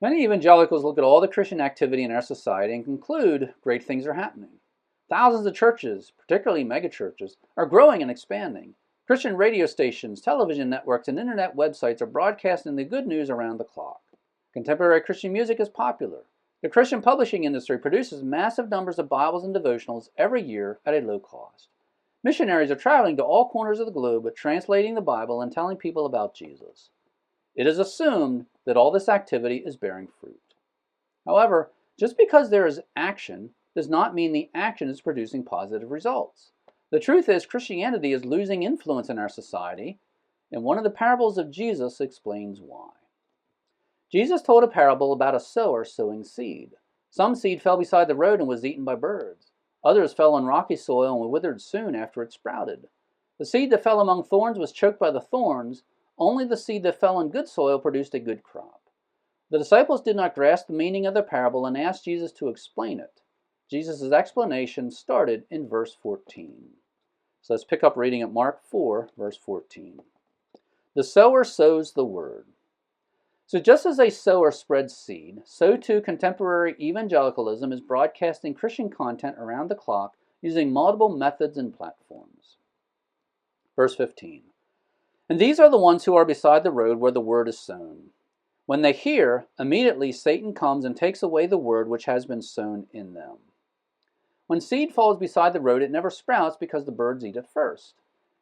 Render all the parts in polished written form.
Many evangelicals look at all the Christian activity in our society and conclude great things are happening. Thousands of churches, particularly megachurches, are growing and expanding. Christian radio stations, television networks, and internet websites are broadcasting the good news around the clock. Contemporary Christian music is popular. The Christian publishing industry produces massive numbers of Bibles and devotionals every year at a low cost. Missionaries are traveling to all corners of the globe, translating the Bible and telling people about Jesus. It is assumed that all this activity is bearing fruit. However, just because there is action does not mean the action is producing positive results. The truth is, Christianity is losing influence in our society, and one of the parables of Jesus explains why. Jesus told a parable about a sower sowing seed. Some seed fell beside the road and was eaten by birds. Others fell on rocky soil and withered soon after it sprouted. The seed that fell among thorns was choked by the thorns. Only the seed that fell in good soil produced a good crop. The disciples did not grasp the meaning of the parable and asked Jesus to explain it. Jesus' explanation started in verse 14. So let's pick up reading at Mark 4, verse 14. The sower sows the word. So just as a sower spreads seed, so too contemporary evangelicalism is broadcasting Christian content around the clock using multiple methods and platforms. Verse 15. And these are the ones who are beside the road where the word is sown. When they hear, immediately Satan comes and takes away the word which has been sown in them. When seed falls beside the road, it never sprouts because the birds eat it first.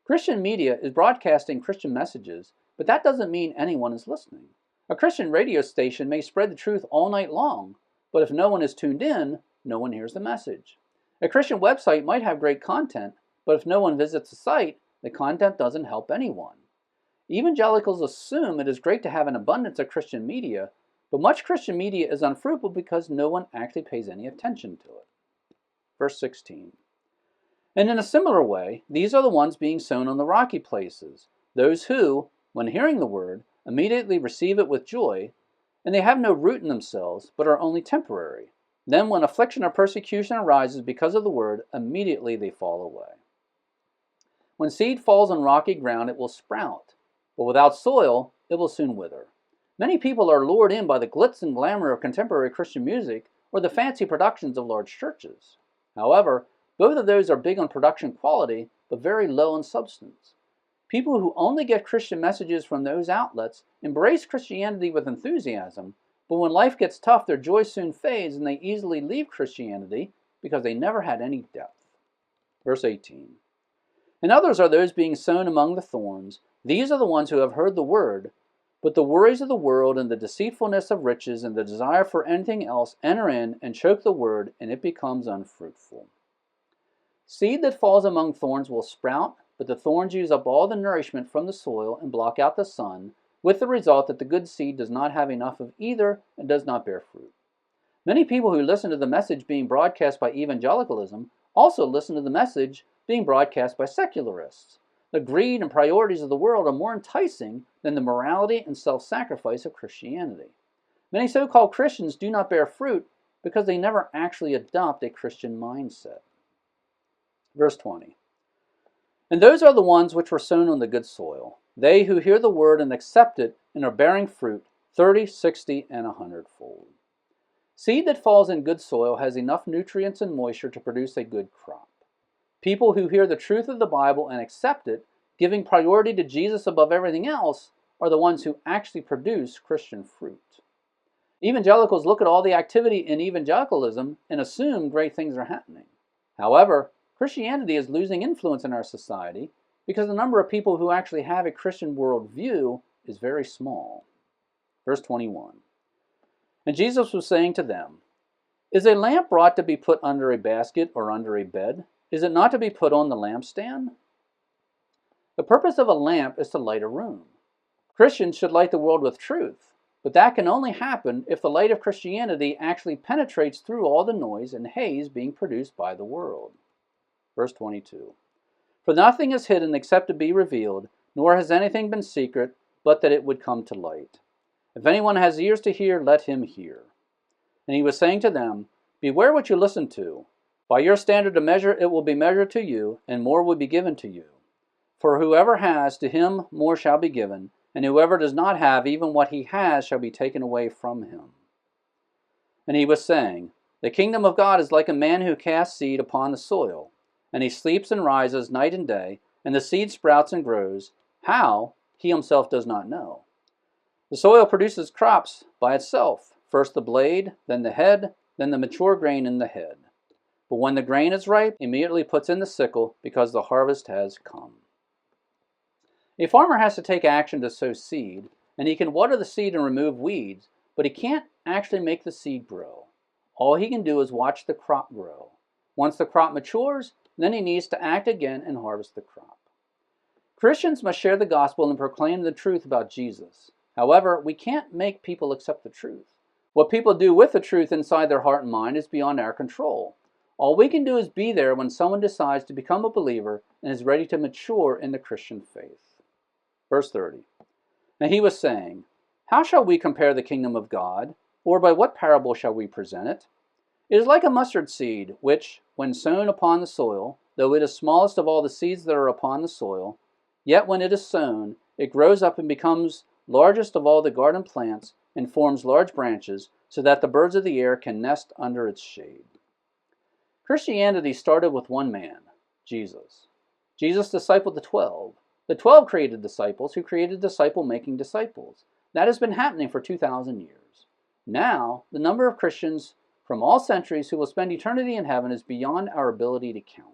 Christian media is broadcasting Christian messages, but that doesn't mean anyone is listening. A Christian radio station may spread the truth all night long, but if no one is tuned in, no one hears the message. A Christian website might have great content, but if no one visits the site, the content doesn't help anyone. Evangelicals assume it is great to have an abundance of Christian media, but much Christian media is unfruitful because no one actually pays any attention to it. Verse 16. And in a similar way, these are the ones being sown on the rocky places, those who, when hearing the word, immediately receive it with joy, and they have no root in themselves, but are only temporary. Then when affliction or persecution arises because of the word, immediately they fall away. When seed falls on rocky ground, it will sprout, but without soil, it will soon wither. Many people are lured in by the glitz and glamour of contemporary Christian music or the fancy productions of large churches. However, both of those are big on production quality, but very low on substance. People who only get Christian messages from those outlets embrace Christianity with enthusiasm, but when life gets tough, their joy soon fades and they easily leave Christianity because they never had any depth. Verse 18. And others are those being sown among the thorns. These are the ones who have heard the word, but the worries of the world and the deceitfulness of riches and the desire for anything else enter in and choke the word, and it becomes unfruitful. Seed that falls among thorns will sprout, but the thorns use up all the nourishment from the soil and block out the sun, with the result that the good seed does not have enough of either and does not bear fruit. Many people who listen to the message being broadcast by evangelicalism also listen to the message being broadcast by secularists. The greed and priorities of the world are more enticing than the morality and self-sacrifice of Christianity. Many so-called Christians do not bear fruit because they never actually adopt a Christian mindset. Verse 20. And those are the ones which were sown on the good soil, they who hear the word and accept it and are bearing fruit 30, 60, and 100-fold. Seed that falls in good soil has enough nutrients and moisture to produce a good crop. People who hear the truth of the Bible and accept it, giving priority to Jesus above everything else, are the ones who actually produce Christian fruit. Evangelicals look at all the activity in evangelicalism and assume great things are happening. However, Christianity is losing influence in our society because the number of people who actually have a Christian worldview is very small. Verse 21. And Jesus was saying to them, Is a lamp brought to be put under a basket or under a bed? Is it not to be put on the lampstand? The purpose of a lamp is to light a room. Christians should light the world with truth, but that can only happen if the light of Christianity actually penetrates through all the noise and haze being produced by the world. Verse 22. For nothing is hidden except to be revealed, nor has anything been secret, but that it would come to light. If anyone has ears to hear, let him hear. And he was saying to them, Beware what you listen to. By your standard of measure it will be measured to you, and more will be given to you. For whoever has, to him more shall be given, and whoever does not have, even what he has shall be taken away from him. And he was saying, The kingdom of God is like a man who casts seed upon the soil, and he sleeps and rises night and day, and the seed sprouts and grows. How? He himself does not know. The soil produces crops by itself, first the blade, then the head, then the mature grain in the head. But when the grain is ripe, he immediately puts in the sickle, because the harvest has come. A farmer has to take action to sow seed, and he can water the seed and remove weeds, but he can't actually make the seed grow. All he can do is watch the crop grow. Once the crop matures, then he needs to act again and harvest the crop. Christians must share the gospel and proclaim the truth about Jesus. However, we can't make people accept the truth. What people do with the truth inside their heart and mind is beyond our control. All we can do is be there when someone decides to become a believer and is ready to mature in the Christian faith. Verse 30. And he was saying, How shall we compare the kingdom of God? Or by what parable shall we present it? It is like a mustard seed, which, when sown upon the soil, though it is smallest of all the seeds that are upon the soil, yet when it is sown, it grows up and becomes largest of all the garden plants, and forms large branches, so that the birds of the air can nest under its shade. Christianity started with one man, Jesus. Jesus discipled the 12. The 12 created disciples who created disciple-making disciples. That has been happening for 2,000 years. Now, the number of Christians from all centuries who will spend eternity in heaven is beyond our ability to count.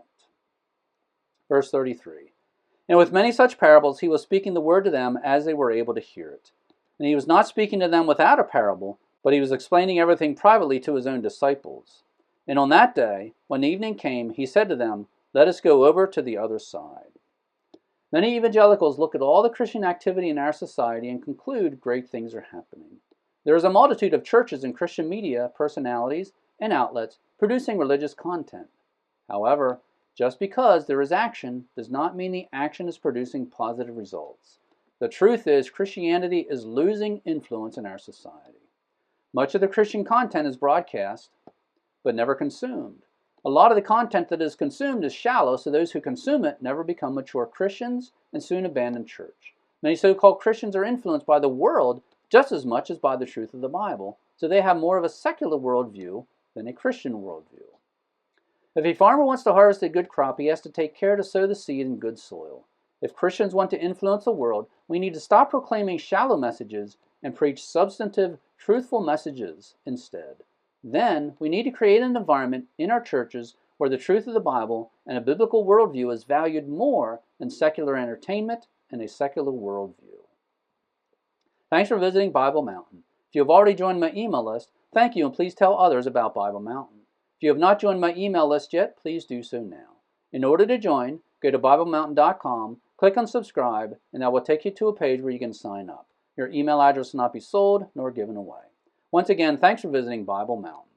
Verse 33. And with many such parables he was speaking the word to them as they were able to hear it. And he was not speaking to them without a parable, but he was explaining everything privately to his own disciples. And on that day, when evening came, he said to them, Let us go over to the other side. Many evangelicals look at all the Christian activity in our society and conclude great things are happening. There is a multitude of churches and Christian media personalities and outlets producing religious content. However, just because there is action does not mean the action is producing positive results. The truth is, Christianity is losing influence in our society. Much of the Christian content is broadcast, but never consumed. A lot of the content that is consumed is shallow, so those who consume it never become mature Christians and soon abandon church. Many so-called Christians are influenced by the world just as much as by the truth of the Bible, so they have more of a secular worldview than a Christian worldview. If a farmer wants to harvest a good crop, he has to take care to sow the seed in good soil. If Christians want to influence the world, we need to stop proclaiming shallow messages and preach substantive, truthful messages instead. Then, we need to create an environment in our churches where the truth of the Bible and a biblical worldview is valued more than secular entertainment and a secular worldview. Thanks for visiting Bible Mountain. If you have already joined my email list, thank you, and please tell others about Bible Mountain. If you have not joined my email list yet, please do so now. In order to join, go to BibleMountain.com, click on subscribe, and that will take you to a page where you can sign up. Your email address will not be sold nor given away. Once again, thanks for visiting Bible Mountain.